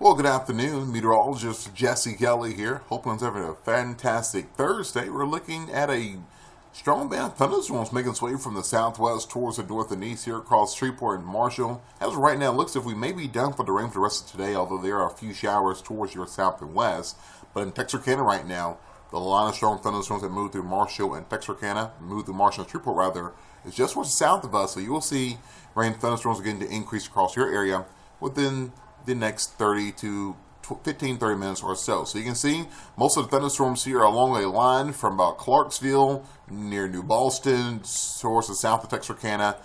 Well, good afternoon. Meteorologist Jesse Kelly here. Hoping it's having a fantastic Thursday. We're looking at a strong band of thunderstorms making its way from the southwest towards the north and east here across Shreveport and Marshall. As of right now, it looks as if we may be done for the rain for the rest of today, although there are a few showers towards your south and west. But in Texarkana right now, the line of strong thunderstorms that move through Marshall and Texarkana, and Shreveport rather, is just towards the south of us. So you will see rain thunderstorms begin to increase across your area within the next 30 to 30 minutes or so. So you can see most of the thunderstorms here are along a line from about Clarksville, near New Boston, towards the south of Texarkana,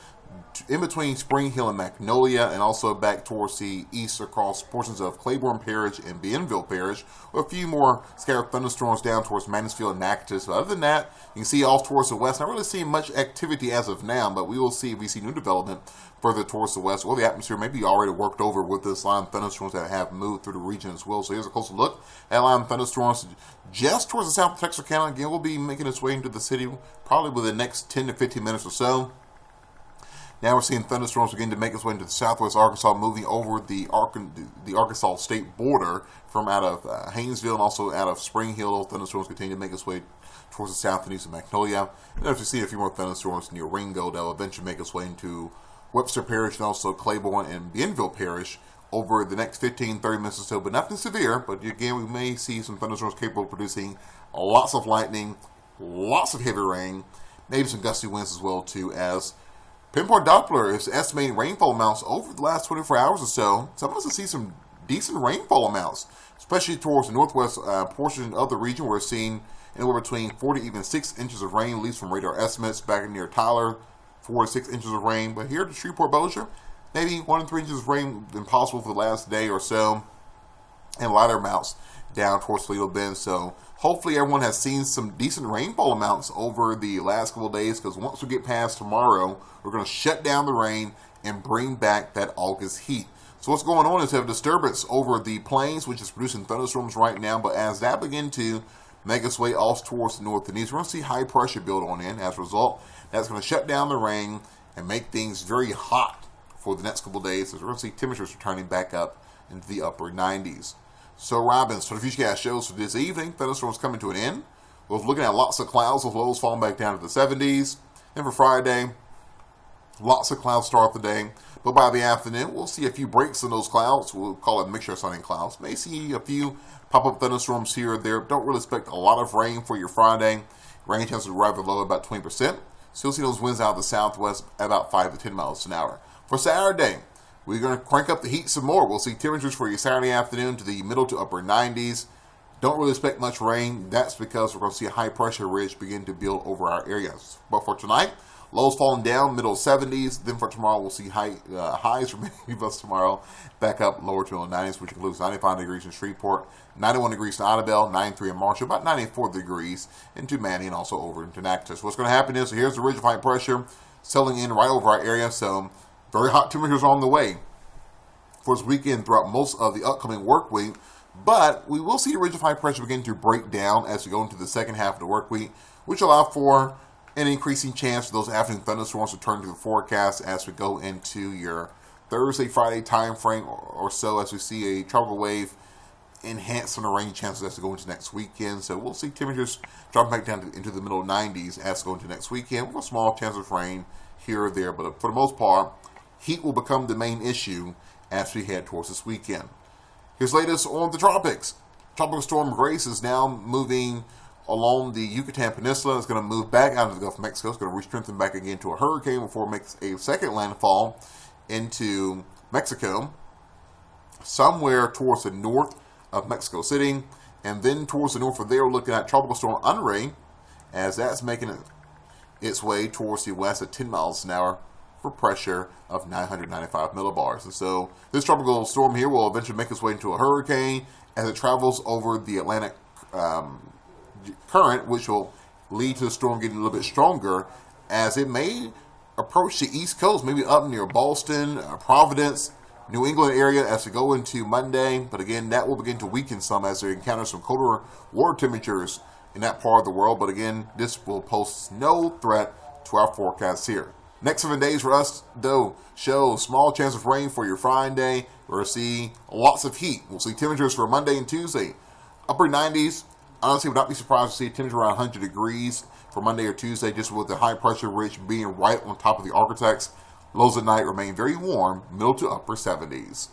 in between Spring Hill and Magnolia, and also back towards the east across portions of Claiborne Parish and Bienville Parish, with a few more scattered thunderstorms down towards Mansfield and Natchitoches. But other than that, you can see off towards the west, not really seeing much activity as of now, but we will see if we see new development further towards the west, or the atmosphere may be already worked over with this line of thunderstorms that have moved through the region as well. So here's a closer look at line of thunderstorms just towards the south of Texarkana. Again, will be making its way into the city probably within the next 10 to 15 minutes or so. Now we're seeing thunderstorms begin to make its way into the southwest Arkansas, moving over the Arkansas state border from out of Haynesville and also out of Spring Hill. Those thunderstorms continue to make its way towards the south and east of Magnolia. And if you see a few more thunderstorms near Ringo, that will eventually make its way into Webster Parish and also Claiborne and Bienville Parish over the next 15-30 minutes or so, but nothing severe. But again, we may see some thunderstorms capable of producing lots of lightning, lots of heavy rain, maybe some gusty winds as well too, as Pinpoint Doppler is estimating rainfall amounts over the last 24 hours or so. Some of us will see some decent rainfall amounts, especially towards the northwest portion of the region. We're seeing anywhere between 4 to even 6 inches of rain, at least from radar estimates. Back near Tyler, 4 to 6 inches of rain. But here at the Shreveport Bossier, maybe 1 to 3 inches of rain been possible for the last day or so, and lighter amounts down towards Toledo Bend. So hopefully everyone has seen some decent rainfall amounts over the last couple of days, because once we get past tomorrow, we're going to shut down the rain and bring back that August heat. So what's going on is we have a disturbance over the plains, which is producing thunderstorms right now. But as that begins to make its way off towards the north and east, we're going to see high pressure build on in. As a result, that's going to shut down the rain and make things very hot for the next couple of days, as we're going to see temperatures returning back up into the upper 90s. So Robbins, for the Futurecast shows for this evening, thunderstorms coming to an end. We're looking at lots of clouds with lows falling back down to the 70s. And for Friday, lots of clouds start the day. But by the afternoon, we'll see a few breaks in those clouds. We'll call it mixture of sun and clouds. May see a few pop-up thunderstorms here or there. Don't really expect a lot of rain for your Friday. Rain chances are rather low, about 20%. Still see those winds out of the southwest at about 5 to 10 miles an hour. For Saturday, we're going to crank up the heat some more. We'll see temperatures for your Saturday afternoon to the middle to upper 90s. Don't really expect much rain. That's because we're going to see a high pressure ridge begin to build over our areas. But for tonight, lows falling down, middle 70s. Then for tomorrow, we'll see highs for many of us tomorrow back up lower to the 90s, which includes 95 degrees in Shreveport, 91 degrees in Idabel, 93 in Marshall, about 94 degrees into Manny, and also over into Natchitoches. So what's going to happen is, so here's the ridge of high pressure settling in right over our area. So very hot temperatures on the way for this weekend throughout most of the upcoming work week. But we will see the ridge of high pressure begin to break down as we go into the second half of the work week, which will allow for an increasing chance for those afternoon thunderstorms to turn to the forecast as we go into your Thursday, Friday time frame or so, as we see a tropical wave enhance some of the rain chances as we go into next weekend. So we'll see temperatures drop back down into the middle 90s as we go into next weekend, with a small chance of rain here or there. But for the most part, heat will become the main issue as we head towards this weekend. Here's latest on the tropics. Tropical storm Grace is now moving along the Yucatan Peninsula. It's going to move back out of the Gulf of Mexico. It's going to re-strengthen back again to a hurricane before it makes a second landfall into Mexico, somewhere towards the north of Mexico City. And then towards the north of there, we're looking at Tropical Storm Unray, as that's making its way towards the west at 10 miles an hour for pressure of 995 millibars. And so this tropical storm here will eventually make its way into a hurricane as it travels over the Atlantic current, which will lead to the storm getting a little bit stronger as it may approach the East Coast, maybe up near Boston, Providence, New England area as we go into Monday. But again, that will begin to weaken some as they encounter some colder water temperatures in that part of the world. But again, this will pose no threat to our forecast here. Next 7 days for us, though, show small chance of rain for your Friday. We're going to see lots of heat. We'll see temperatures for Monday and Tuesday. Upper 90s. Honestly, would not be surprised to see a temperature around 100 degrees for Monday or Tuesday, just with the high pressure ridge being right on top of the ArkLaTex. Lows at night remain very warm, middle to upper 70s.